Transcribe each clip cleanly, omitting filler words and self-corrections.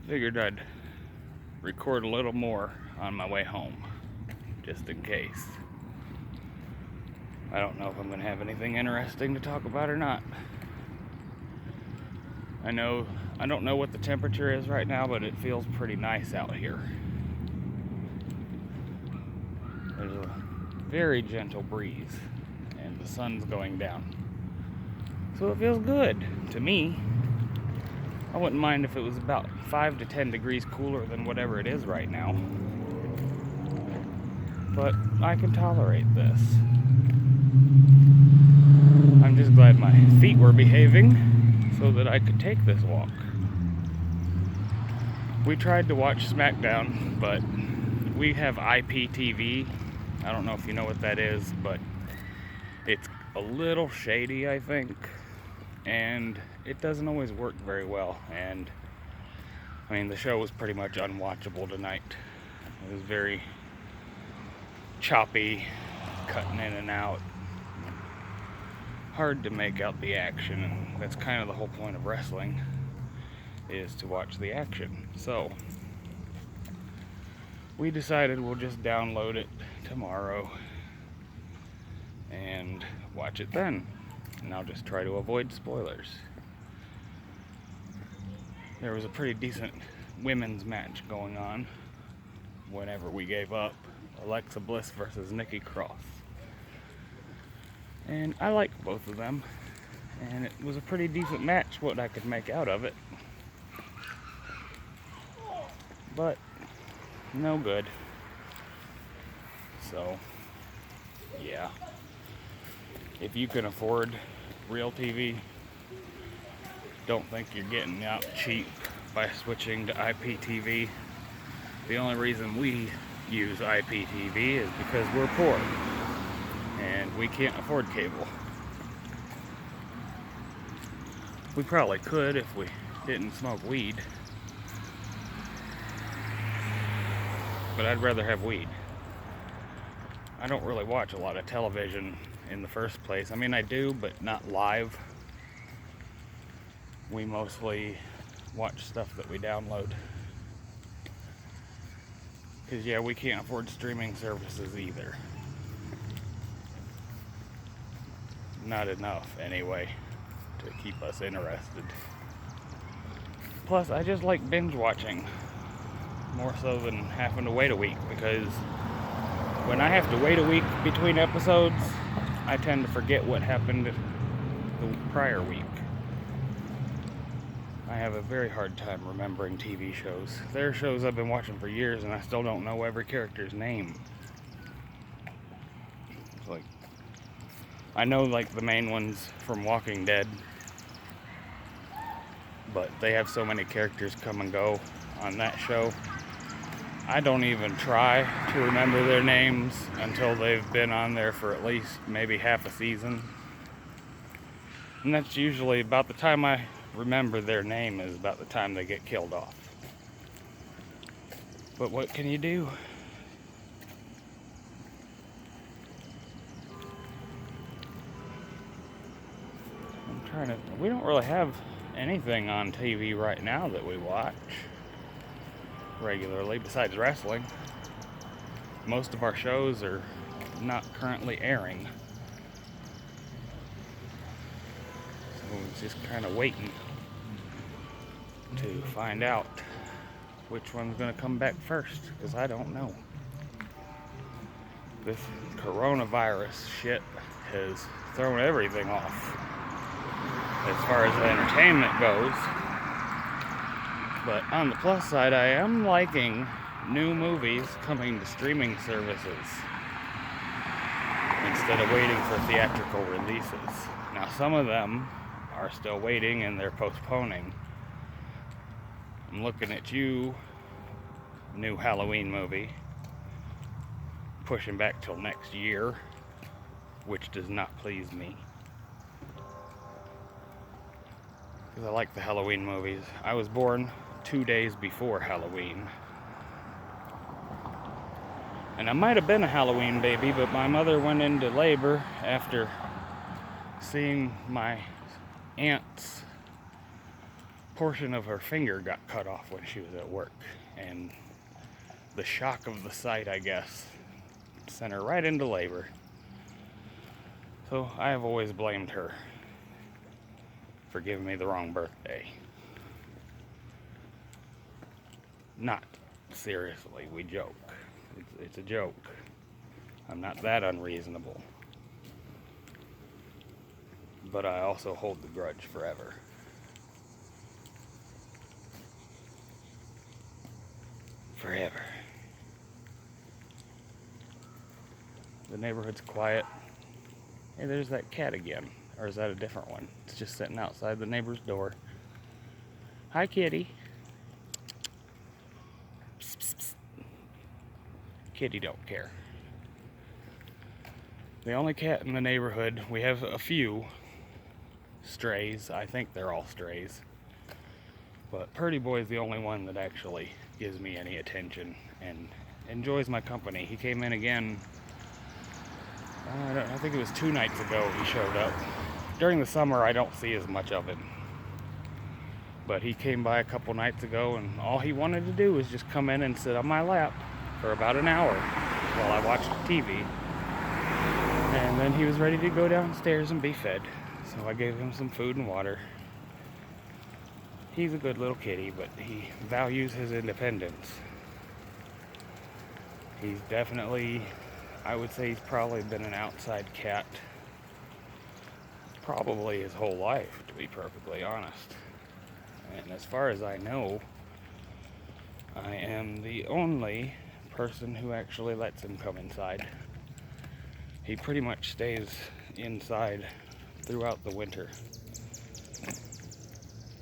Figured I'd record a little more on my way home, just in case. I don't know if I'm going to have anything interesting to talk about or not. I don't know what the temperature is right now, but it feels pretty nice out here. There's a very gentle breeze, and the sun's going down. So it feels good to me. I wouldn't mind if it was about 5 to 10 degrees cooler than whatever it is right now. But I can tolerate this. I'm just glad my feet were behaving so that I could take this walk. We tried to watch Smackdown, but we have IPTV. I don't know if you know what that is, but it's a little shady, I think, and it doesn't always work very well. And I mean, the show was pretty much unwatchable tonight. It was very choppy, cutting in and out, hard to make out the action, and that's kind of the whole point of wrestling, is to watch the action. So we decided we'll just download it tomorrow and watch it then, and I'll just try to avoid spoilers. There was a pretty decent women's match going on whenever we gave up. Alexa Bliss versus Nikki Cross. And I like both of them, and it was a pretty decent match, what I could make out of it. But no good. So yeah, if you can afford real TV, don't think you're getting out cheap by switching to IPTV. The only reason we use IPTV is because we're poor and we can't afford cable. We probably could if we didn't smoke weed, but I'd rather have weed. I don't really watch a lot of television in the first place. I mean, I do, but not live. We mostly watch stuff that we download. Because, yeah, we can't afford streaming services either. Not enough, anyway, to keep us interested. Plus, I just like binge watching more so than having to wait a week, because when I have to wait a week between episodes, I tend to forget what happened the prior week. I have a very hard time remembering TV shows. There are shows I've been watching for years and I still don't know every character's name. It's like, I know like the main ones from Walking Dead, but they have so many characters come and go on that show. I don't even try to remember their names until they've been on there for at least maybe half a season. And that's usually about the time I remember their name, is about the time they get killed off. But what can you do? We don't really have anything on TV right now that we watch regularly besides wrestling. Most of our shows are not currently airing. So we're just kind of waiting to find out which one's going to come back first, because I don't know. This coronavirus shit has thrown everything off as far as entertainment goes. But on the plus side, I am liking new movies coming to streaming services instead of waiting for theatrical releases. Now, some of them are still waiting and they're postponing. I'm looking at you, new Halloween movie, pushing back till next year, which does not please me. Because I like the Halloween movies. I was born 2 days before Halloween. And I might have been a Halloween baby, but my mother went into labor after seeing my aunt's portion of her finger got cut off when she was at work, and the shock of the sight, I guess, sent her right into labor. So I have always blamed her for giving me the wrong birthday. Not seriously, we joke. It's a joke. I'm not that unreasonable. But I also hold the grudge forever. Forever. The neighborhood's quiet. Hey, there's that cat again. Or is that a different one? It's just sitting outside the neighbor's door. Hi, kitty. Psst, psst, psst. Kitty don't care. The only cat in the neighborhood, we have a few strays. I think they're all strays. But Purrty Boy is the only one that actually gives me any attention and enjoys my company. He came in again, I think it was 2 nights ago he showed up. During the summer I don't see as much of him. But he came by a couple nights ago, and all he wanted to do was just come in and sit on my lap for about an hour while I watched TV. And then he was ready to go downstairs and be fed. So I gave him some food and water. He's a good little kitty, but he values his independence. He's definitely, I would say he's probably been an outside cat probably his whole life, to be perfectly honest. And as far as I know, I am the only person who actually lets him come inside. He pretty much stays inside throughout the winter.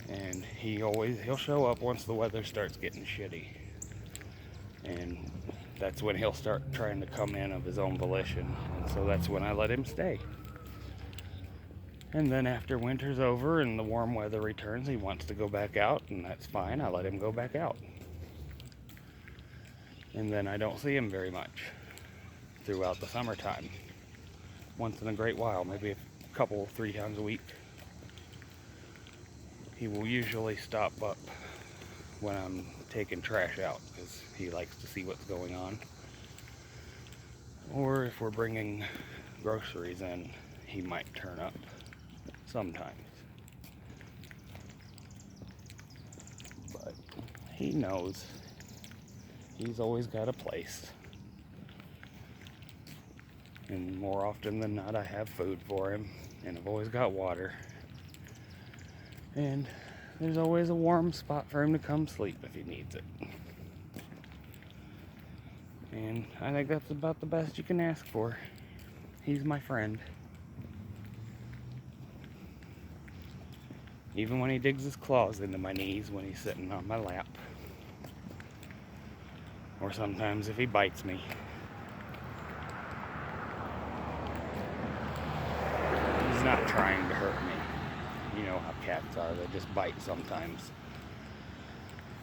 And he'll show up once the weather starts getting shitty. And that's when he'll start trying to come in of his own volition. And so that's when I let him stay. And then after winter's over and the warm weather returns, he wants to go back out, and that's fine. I let him go back out. And then I don't see him very much throughout the summertime. Once in a great while, maybe a couple, 3 times a week. He will usually stop up when I'm taking trash out, because he likes to see what's going on. Or if we're bringing groceries in, he might turn up sometimes. But he knows he's always got a place. And more often than not, I have food for him, and I've always got water. And there's always a warm spot for him to come sleep if he needs it. And I think that's about the best you can ask for. He's my friend. Even when he digs his claws into my knees when he's sitting on my lap. Or sometimes if he bites me. He's not trying to hurt me. You know how cats are, they just bite sometimes.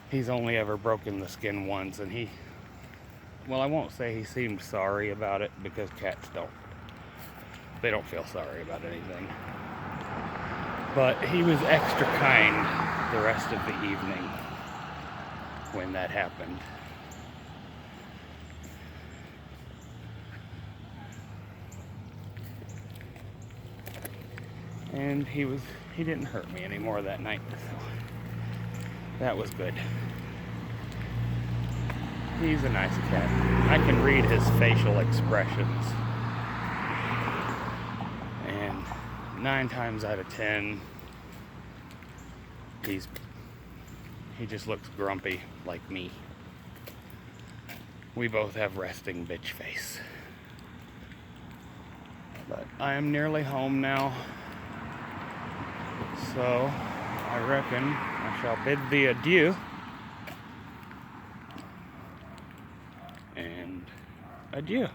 He's only ever broken the skin once, and well, I won't say he seemed sorry about it, because cats don't. They don't feel sorry about anything. But he was extra kind the rest of the evening when that happened. And he didn't hurt me anymore that night, so that was good. He's a nice cat. I can read his facial expressions. And 9 times out of 10, he just looks grumpy like me. We both have resting bitch face. But I am nearly home now. So, I reckon I shall bid thee adieu. And adieu.